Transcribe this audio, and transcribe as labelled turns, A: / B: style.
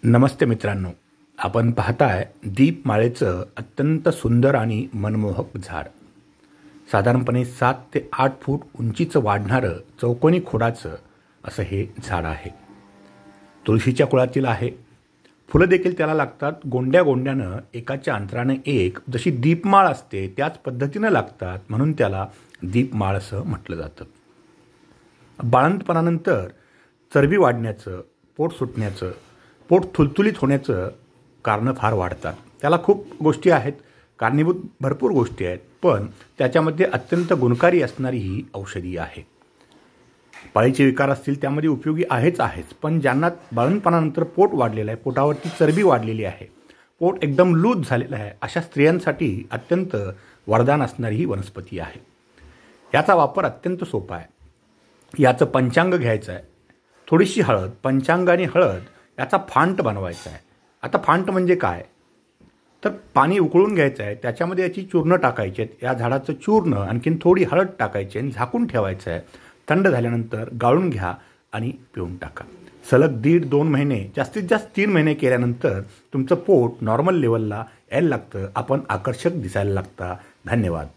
A: नमस्ते मित्रांनो, आपण पाहताय दीपमाळेचं अत्यंत सुंदर आणि मनमोहक झाड. साधारणपणे 7 ते 8 फूट उंचीचं वाढणारं चौकोनी खोडाचं असं हे झाड आहे. तुळशीच्या कुळातील आहे. फुलं देखील त्याला लागतात. गोंड्या गोंड्यानं एकाच्या अंतराने एक जशी दीपमाळ असते त्याच पद्धतीनं लागतात, म्हणून त्याला दीपमाळ असं म्हटलं जातं. बाळंतपणानंतर चरबी वाढण्याचं, पोट सुटण्याचं, पोट थुलथुलीत होण्याचं कारणं फार वाढतात. त्याला खूप गोष्टी आहेत, कारणीभूत भरपूर गोष्टी आहेत, पण त्याच्यामध्ये अत्यंत गुणकारी असणारी ही औषधी आहे. पाळीचे विकार असतील त्यामध्ये उपयोगी आहेच, पण ज्यांना बाळंतपणानंतर पोट वाढलेलं आहे, पोटावरती चरबी वाढलेली आहे, पोट एकदम लूज झालेलं आहे, अशा स्त्रियांसाठी अत्यंत वरदान असणारी ही वनस्पती आहे. याचा वापर अत्यंत सोपा आहे. याचं पंचांग घ्यायचं आहे, थोडीशी हळद, पंचांग आणि हळद याचा फांट बनवायचा आहे. आता फांट म्हणजे काय, तर पाणी उकळून घ्यायचं आहे, त्याच्यामध्ये याची चूर्ण टाकायची आहेत, या झाडाचं चूर्ण, आणखीन थोडी हळद टाकायची आणि झाकून ठेवायचं आहे. थंड झाल्यानंतर गाळून घ्या आणि पिऊन टाका. सलग 1.5-2 महिने, जास्तीत जास्त 3 महिने केल्यानंतर तुमचं पोट नॉर्मल लेवलला यायला लागतं. आपण आकर्षक दिसायला लागता. धन्यवाद.